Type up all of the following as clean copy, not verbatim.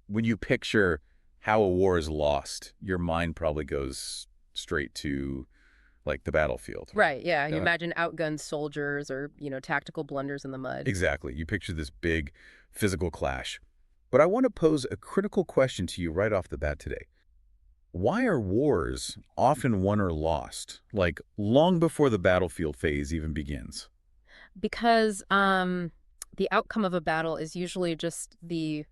when you picture how a war is lost, your mind probably goes straight to, like, the battlefield. Right, yeah. You Uh, imagine outgunned soldiers or, tactical blunders in the mud. exactly. You picture this big physical clash. But I want to pose a critical question to you right off the bat today. Why are wars often won or lost, like long before the battlefield phase even begins? Because the outcome of a battle is usually just the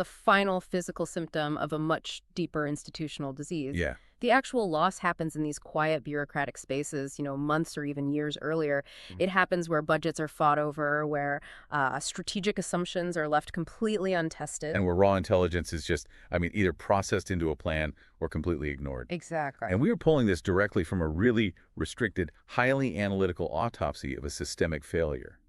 final physical symptom of a much deeper institutional disease. Yeah. The actual loss happens in these quiet bureaucratic spaces, months or even years earlier. Mhm. It happens where budgets are fought over, where strategic assumptions are left completely untested. And where raw intelligence is just, either processed into a plan or completely ignored. Exactly. And we are pulling this directly from a really restricted, highly analytical autopsy of a systemic failure.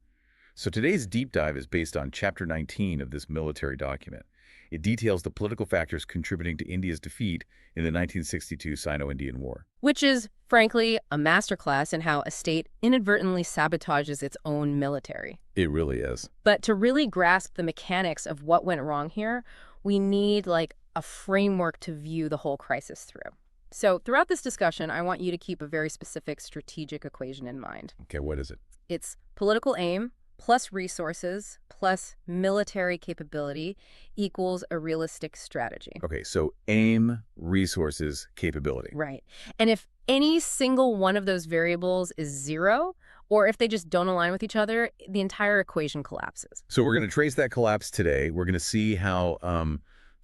So today's deep dive is based on Chapter 19 of this military document. It details the political factors contributing to India's defeat in the 1962 Sino-Indian War. Which is, frankly, a masterclass in how a state inadvertently sabotages its own military. It really is. But to really grasp the mechanics of what went wrong here, we need like a framework to view the whole crisis through. So throughout this discussion, I want you to keep a very specific strategic equation in mind. Okay, what is it? It's political aim plus resources plus military capability equals a realistic strategy. Okay, so aim, resources, capability. Right. And if any single one of those variables is zero, or if they just don't align with each other, the entire equation collapses. So we're going to trace that collapse today. We're going to see how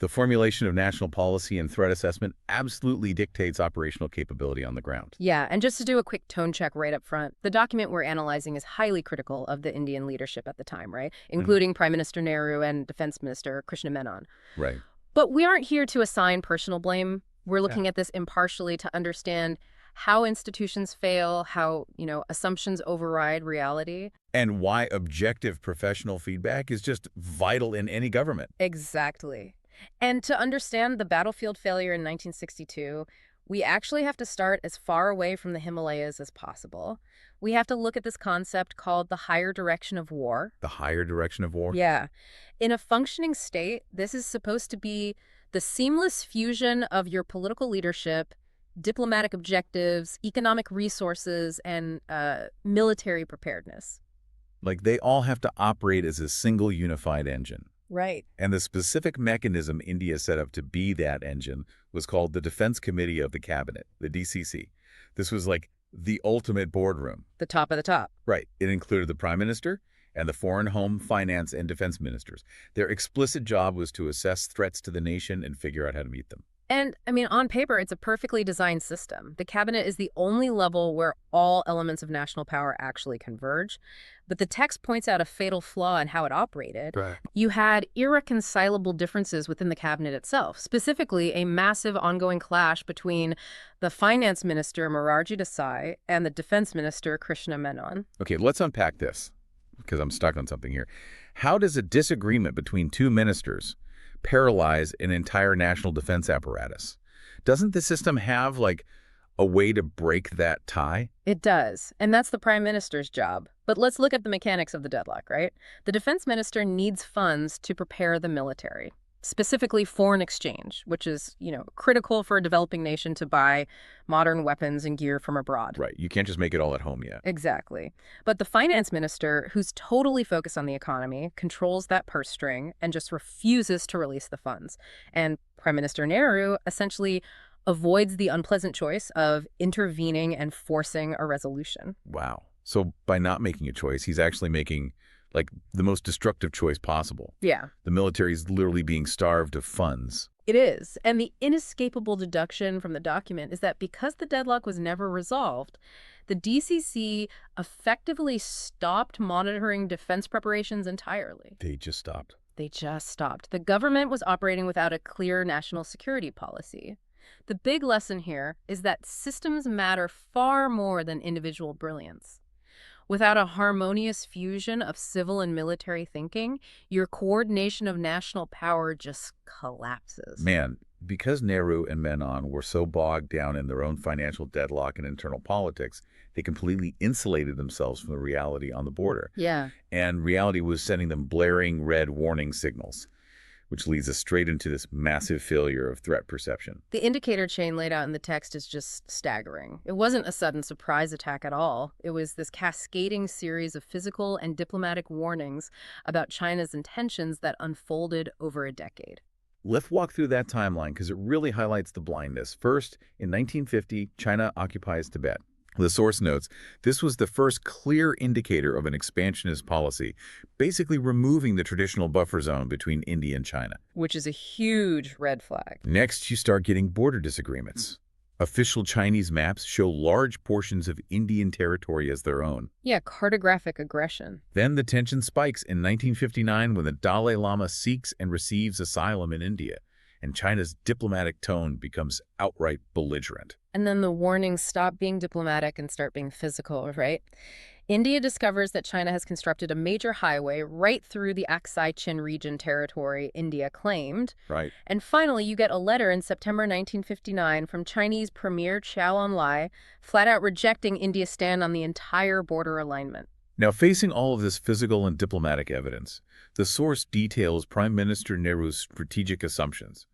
the formulation of national policy and threat assessment absolutely dictates operational capability on the ground. Yeah, and just to do a quick tone check right up front, the document we're analyzing is highly critical of the Indian leadership at the time, right? Including Prime Minister Nehru and Defense Minister Krishna Menon. Right. But we aren't here to assign personal blame. We're looking at this impartially to understand how institutions fail, how, assumptions override reality. And why objective professional feedback is just vital in any government. Exactly. And to understand the battlefield failure in 1962, we actually have to start as far away from the Himalayas as possible. We have to look at this concept called the higher direction of war. The higher direction of war? Yeah. In a functioning state, this is supposed to be the seamless fusion of your political leadership, diplomatic objectives, economic resources, and military preparedness. Like they all have to operate as a single unified engine. Right. And the specific mechanism India set up to be that engine was called the Defense Committee of the Cabinet, the DCC. This was like the ultimate boardroom. The top of the top. Right. It included the Prime Minister and the Foreign, Home, Finance, and Defense Ministers. Their explicit job was to assess threats to the nation and figure out how to meet them. And, on paper, it's a perfectly designed system. The cabinet is the only level where all elements of national power actually converge. But the text points out a fatal flaw in how it operated. Right. You had irreconcilable differences within the cabinet itself, specifically a massive ongoing clash between the finance minister, Morarji Desai, and the defense minister, Krishna Menon. Okay, let's unpack this, because I'm stuck on something here. How does a disagreement between two ministers paralyze an entire national defense apparatus? Doesn't the system have, like, a way to break that tie? It does, and that's the prime minister's job. But let's look at the mechanics of the deadlock, right? The defense minister needs funds to prepare the military, specifically foreign exchange, which is, critical for a developing nation to buy modern weapons and gear from abroad. Right, you can't just make it all at home yet. Exactly. But the finance minister, who's totally focused on the economy, controls that purse string and just refuses to release the funds. And Prime Minister Nehru essentially avoids the unpleasant choice of intervening and forcing a resolution. Wow. So by not making a choice, he's actually making, like, the most destructive choice possible. Yeah. The military is literally being starved of funds. It is. And the inescapable deduction from the document is that because the deadlock was never resolved, the DCC effectively stopped monitoring defense preparations entirely. They just stopped. They just stopped. The government was operating without a clear national security policy. The big lesson here is that systems matter far more than individual brilliance. Without a harmonious fusion of civil and military thinking, your coordination of national power just collapses. Man, because Nehru and Menon were so bogged down in their own financial deadlock and internal politics, they completely insulated themselves from the reality on the border. Yeah. And reality was sending them blaring red warning signals. which leads us straight into this massive failure of threat perception. The indicator chain laid out in the text is just staggering. It wasn't a sudden surprise attack at all. It was this cascading series of physical and diplomatic warnings about China's intentions that unfolded over a decade. Let's walk through that timeline because it really highlights the blindness. First, in 1950, China occupies Tibet. The source notes, this was the first clear indicator of an expansionist policy, basically removing the traditional buffer zone between India and China. Which is a huge red flag. Next, you start getting border disagreements. Official Chinese maps show large portions of Indian territory as their own. Yeah, cartographic aggression. Then the tension spikes in 1959 when the Dalai Lama seeks and receives asylum in India, and China's diplomatic tone becomes outright belligerent. And then the warnings stop being diplomatic and start being physical, right? India discovers that China has constructed a major highway right through the Aksai Chin region territory India claimed. Right. And finally, you get a letter in September 1959 from Chinese Premier Chou Enlai, flat out rejecting India's stand on the entire border alignment. Now, facing all of this physical and diplomatic evidence, the source details Prime Minister Nehru's strategic assumptions.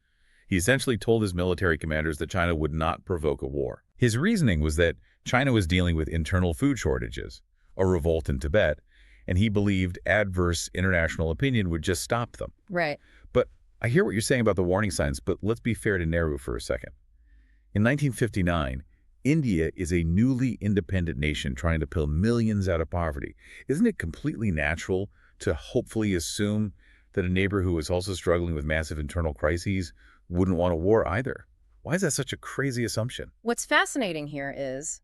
He essentially told his military commanders that China would not provoke a war. His reasoning was that China was dealing with internal food shortages, a revolt in Tibet, and he believed adverse international opinion would just stop them. Right. But I hear what you're saying about the warning signs, but let's be fair to Nehru for a second. In 1959, India is a newly independent nation trying to pull millions out of poverty. Isn't it completely natural to hopefully assume that a neighbor who is also struggling with massive internal crises wouldn't want a war either? Why is that such a crazy assumption? What's fascinating here is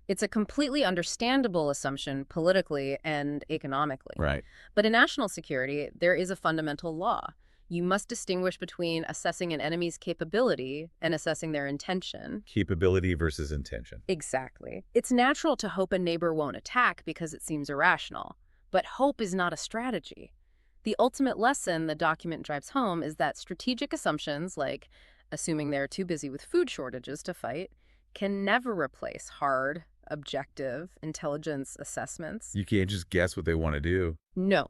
it's a completely understandable assumption politically and economically. Right. But in national security, there is a fundamental law. You must distinguish between assessing an enemy's capability and assessing their intention. Capability versus intention. Exactly. It's natural to hope a neighbor won't attack because it seems irrational. But hope is not a strategy. The ultimate lesson the document drives home is that strategic assumptions, like assuming they're too busy with food shortages to fight, can never replace hard, objective intelligence assessments. You can't just guess what they want to do. No.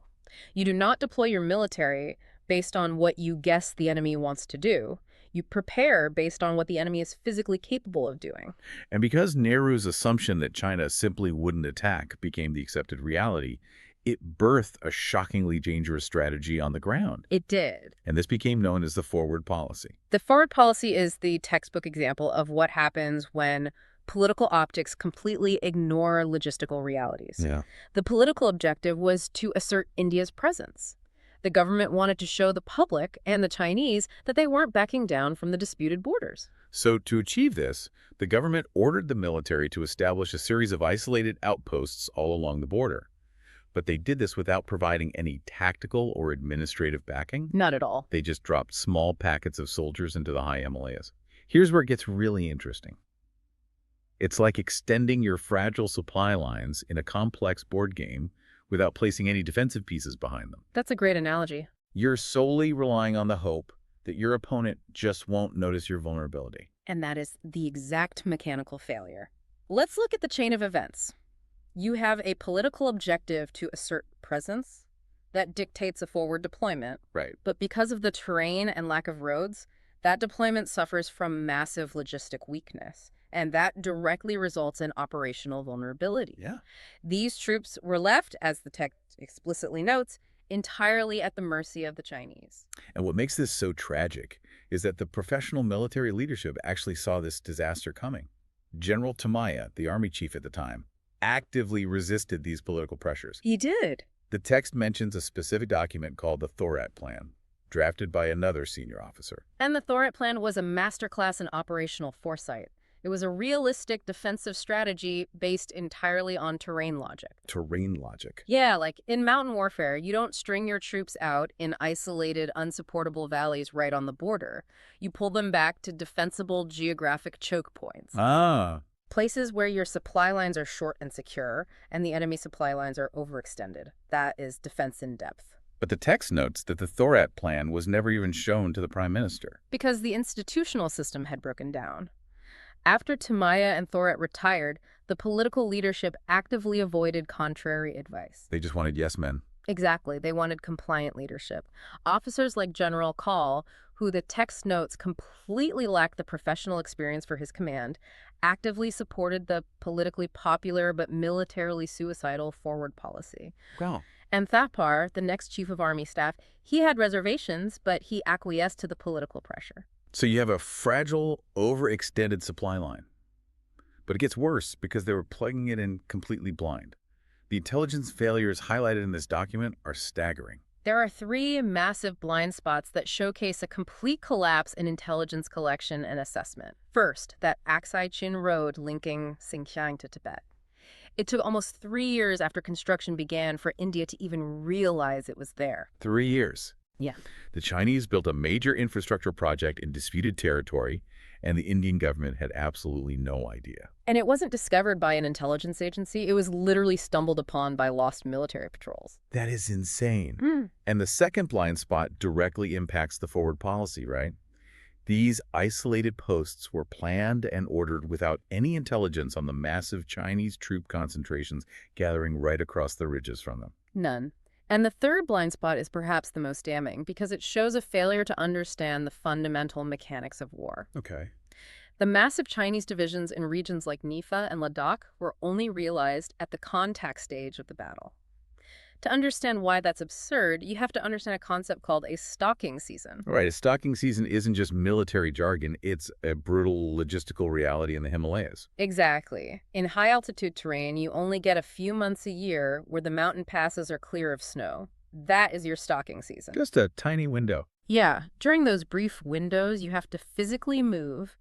You do not deploy your military based on what you guess the enemy wants to do. You prepare based on what the enemy is physically capable of doing. And because Nehru's assumption that China simply wouldn't attack became the accepted reality, it birthed a shockingly dangerous strategy on the ground. It did. And this became known as the forward policy. The forward policy is the textbook example of what happens when political optics completely ignore logistical realities. Yeah. The political objective was to assert India's presence. The government wanted to show the public and the Chinese that they weren't backing down from the disputed borders. So to achieve this, the government ordered the military to establish a series of isolated outposts all along the border. But they did this without providing any tactical or administrative backing. Not at all. They just dropped small packets of soldiers into the high Himalayas. Here's where it gets really interesting. It's like extending your fragile supply lines in a complex board game without placing any defensive pieces behind them. That's a great analogy. You're solely relying on the hope that your opponent just won't notice your vulnerability. And that is the exact mechanical failure. Let's look at the chain of events. You have a political objective to assert presence that dictates a forward deployment. Right. But because of the terrain and lack of roads, that deployment suffers from massive logistic weakness. And that directly results in operational vulnerability. Yeah. These troops were left, as the text explicitly notes, entirely at the mercy of the Chinese. And what makes this so tragic is that the professional military leadership actually saw this disaster coming. General Tamaya, the army chief at the time, actively resisted these political pressures. He did. The text mentions a specific document called the Thorat Plan, drafted by another senior officer. And the Thorat Plan was a masterclass in operational foresight. It was a realistic defensive strategy based entirely on terrain logic. Terrain logic. Yeah, like in mountain warfare, you don't string your troops out in isolated, unsupportable valleys right on the border. You pull them back to defensible geographic choke points. Ah. Places where your supply lines are short and secure, and the enemy supply lines are overextended. That is defense in depth. But the text notes that the Thorat Plan was never even shown to the Prime Minister. Because the institutional system had broken down. After Tamaya and Thorat retired, the political leadership actively avoided contrary advice. They just wanted yes men. Exactly. They wanted compliant leadership. Officers like General Call, who the text notes completely lacked the professional experience for his command, actively supported the politically popular but militarily suicidal forward policy. Well, And Thapar, the next chief of army staff, he had reservations, but he acquiesced to the political pressure. so you have a fragile, overextended supply line. But it gets worse because they were plugging it in completely blind. The intelligence failures highlighted in this document are staggering. There are three massive blind spots that showcase a complete collapse in intelligence collection and assessment. First, that Aksai Chin Road linking Xinjiang to Tibet. It took almost 3 years after construction began for India to even realize it was there. 3 years. Yeah. The Chinese built a major infrastructure project in disputed territory, and the Indian government had absolutely no idea. And it wasn't discovered by an intelligence agency. It was literally stumbled upon by lost military patrols. That is insane. And the second blind spot directly impacts the forward policy, right? These isolated posts were planned and ordered without any intelligence on the massive Chinese troop concentrations gathering right across the ridges from them. None. And the third blind spot is perhaps the most damning because it shows a failure to understand the fundamental mechanics of war. Okay. The massive Chinese divisions in regions like Nifa and Ladakh were only realized at the contact stage of the battle. To understand why that's absurd, you have to understand a concept called a stalking season. All right, a stalking season isn't just military jargon, it's a brutal logistical reality in the Himalayas. Exactly. In high-altitude terrain, you only get a few months a year where the mountain passes are clear of snow. That is your stalking season. Just a tiny window. Yeah, during those brief windows, you have to physically move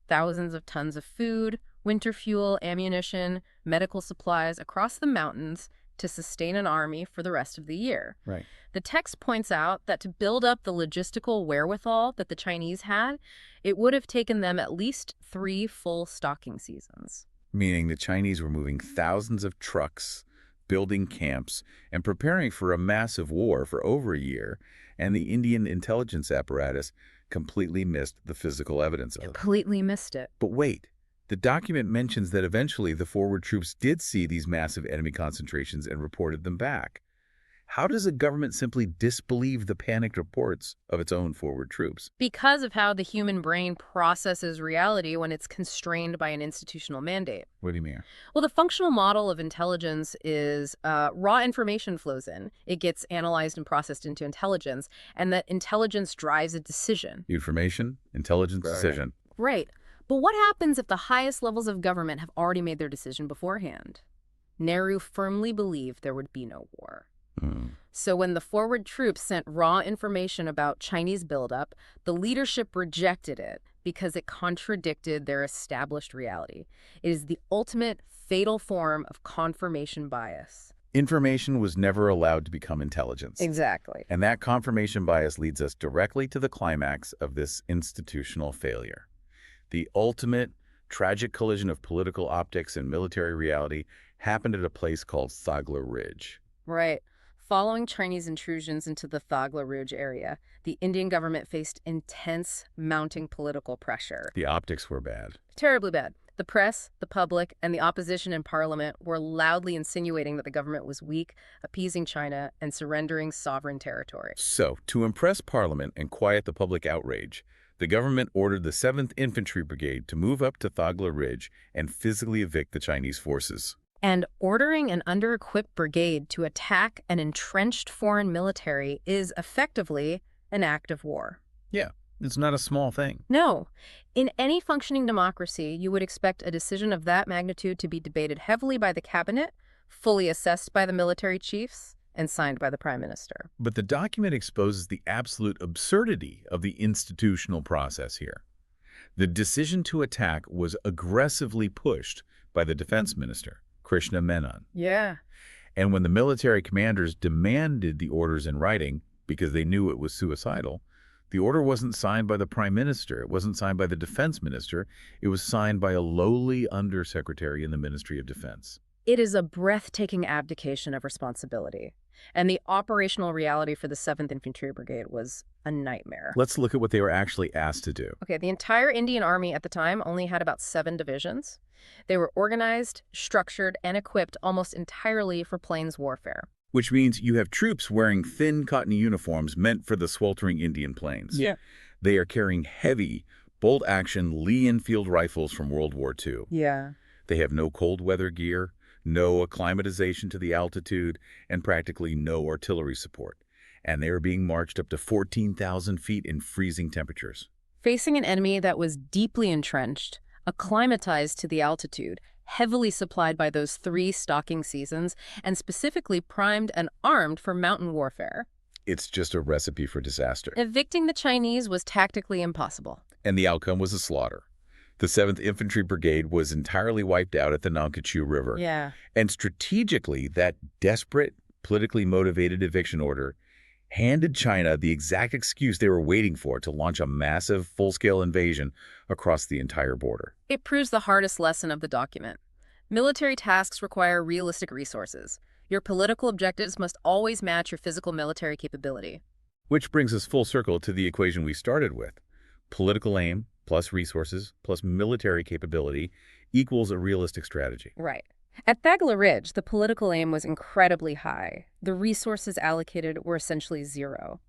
thousands of tons of food, winter fuel, ammunition, medical supplies across the mountains to sustain an army for the rest of the year. Right. The text points out that to build up the logistical wherewithal that the Chinese had, it would have taken them at least 3 full stalking seasons. Meaning the Chinese were moving thousands of trucks, building camps, and preparing for a massive war for over a year, and the Indian intelligence apparatus completely missed the physical evidence of it. Completely missed it. But wait, the document mentions that eventually the forward troops did see these massive enemy concentrations and reported them back. How does a government simply disbelieve the panicked reports of its own forward troops? Because of how the human brain processes reality when it's constrained by an institutional mandate. What do you mean? Well, the functional model of intelligence is raw information flows in. It gets analyzed and processed into intelligence, and that intelligence drives a decision. Information, intelligence, decision. Right. But what happens if the highest levels of government have already made their decision beforehand? Nehru firmly believed there would be no war. So when the forward troops sent raw information about Chinese buildup, the leadership rejected it because it contradicted their established reality. It is the ultimate fatal form of confirmation bias. Information was never allowed to become intelligence. Exactly. And that confirmation bias leads us directly to the climax of this institutional failure. The ultimate tragic collision of political optics and military reality happened at a place called Thagla Ridge. Right. Following Chinese intrusions into the Thagla Ridge area, the Indian government faced intense mounting political pressure. The optics were bad. Terribly bad. The press, the public, and the opposition in parliament were loudly insinuating that the government was weak, appeasing China, and surrendering sovereign territory. So, to impress Parliament and quiet the public outrage, the government ordered the 7th Infantry Brigade to move up to Thagla Ridge and physically evict the Chinese forces. And ordering an under-equipped brigade to attack an entrenched foreign military is effectively an act of war. Yeah, it's not a small thing. No. In any functioning democracy, you would expect a decision of that magnitude to be debated heavily by the cabinet, fully assessed by the military chiefs, and signed by the prime minister. But the document exposes the absolute absurdity of the institutional process here. The decision to attack was aggressively pushed by the defense minister, Krishna Menon. Yeah. And when the military commanders demanded the orders in writing because they knew it was suicidal, the order wasn't signed by the prime minister. It wasn't signed by the defense minister. It was signed by a lowly undersecretary in the Ministry of Defense. It is a breathtaking abdication of responsibility. And the operational reality for the 7th Infantry Brigade was a nightmare. Let's look at what they were actually asked to do. Okay, the entire Indian Army at the time only had about 7 divisions. They were organized, structured, and equipped almost entirely for plains warfare. which means you have troops wearing thin cottony uniforms meant for the sweltering Indian plains. Yeah. They are carrying heavy, bolt-action Lee-Enfield rifles from World War II. Yeah. They have no cold weather gear, no acclimatization to the altitude, and practically no artillery support. And they are being marched up to 14,000 feet in freezing temperatures. Facing an enemy that was deeply entrenched, acclimatized to the altitude, heavily supplied by those 3 stalking seasons, and specifically primed and armed for mountain warfare. It's just a recipe for disaster. Evicting the Chinese was tactically impossible. And the outcome was a slaughter. The 7th Infantry Brigade was entirely wiped out at the Nongqawchu River. Yeah. And strategically, that desperate, politically motivated eviction order handed China the exact excuse they were waiting for to launch a massive, full-scale invasion across the entire border. It proves the hardest lesson of the document. Military tasks require realistic resources. Your political objectives must always match your physical military capability. Which brings us full circle to the equation we started with. Political aim plus resources plus military capability equals a realistic strategy. Right. At Thagla Ridge, the political aim was incredibly high. The resources allocated were essentially zero.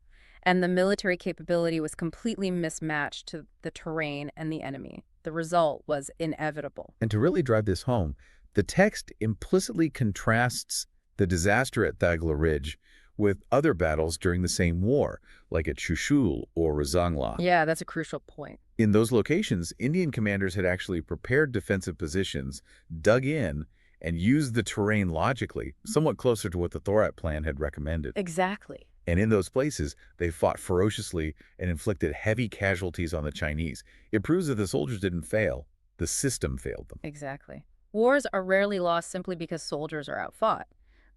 And the military capability was completely mismatched to the terrain and the enemy. The result was inevitable. And to really drive this home, the text implicitly contrasts the disaster at Thagla Ridge with other battles during the same war, like at Shushul or Razangla. Yeah, that's a crucial point. In those locations, Indian commanders had actually prepared defensive positions, dug in, and used the terrain logically, somewhat closer to what the Thorat plan had recommended. Exactly. And in those places, they fought ferociously and inflicted heavy casualties on the Chinese. It proves that the soldiers didn't fail. The system failed them. Exactly. Wars are rarely lost simply because soldiers are outfought.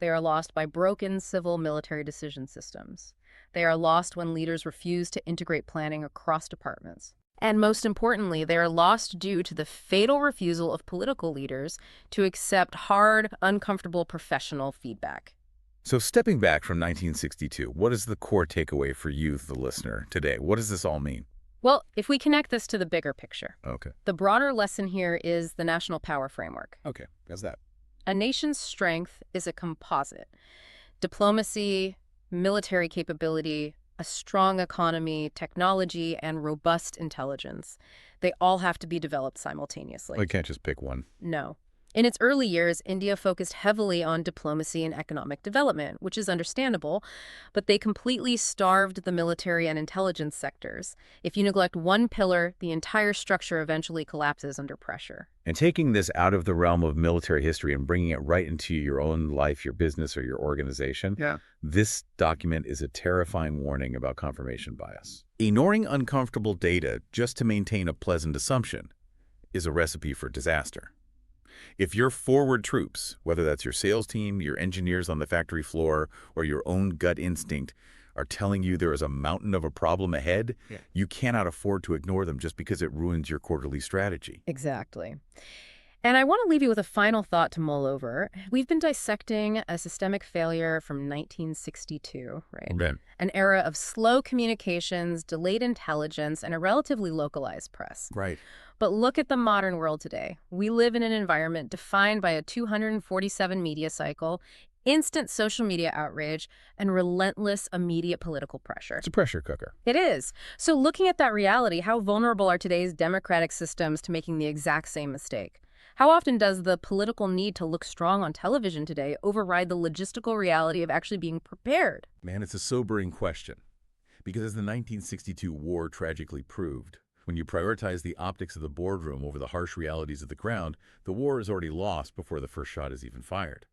They are lost by broken civil military decision systems. They are lost when leaders refuse to integrate planning across departments. And most importantly, they are lost due to the fatal refusal of political leaders to accept hard, uncomfortable professional feedback. So stepping back from 1962, what is the core takeaway for you, the listener, today? What does this all mean? Well, if we connect this to the bigger picture, Okay. the broader lesson here is the national power framework. Okay. How's that? A nation's strength is a composite. Diplomacy, military capability, a strong economy, technology, and robust intelligence. They all have to be developed simultaneously. I can't just pick one. No. In its early years, India focused heavily on diplomacy and economic development, which is understandable, but they completely starved the military and intelligence sectors. If you neglect one pillar, the entire structure eventually collapses under pressure. And taking this out of the realm of military history and bringing it right into your own life, your business, or your organization, this document is a terrifying warning about confirmation bias. Ignoring uncomfortable data just to maintain a pleasant assumption is a recipe for disaster. If your forward troops, whether that's your sales team, your engineers on the factory floor, or your own gut instinct, are telling you there is a mountain of a problem ahead, you cannot afford to ignore them just because it ruins your quarterly strategy. Exactly. And I want to leave you with a final thought to mull over. We've been dissecting a systemic failure from 1962, right? Okay. An era of slow communications, delayed intelligence, and a relatively localized press. Right. But look at the modern world today. We live in an environment defined by a 247 media cycle, instant social media outrage, and relentless immediate political pressure. It's a pressure cooker. It is. So looking at that reality, how vulnerable are today's democratic systems to making the exact same mistake? How often does the political need to look strong on television today override the logistical reality of actually being prepared? Man, it's a sobering question. Because as the 1962 war tragically proved, when you prioritize the optics of the boardroom over the harsh realities of the ground, the war is already lost before the first shot is even fired.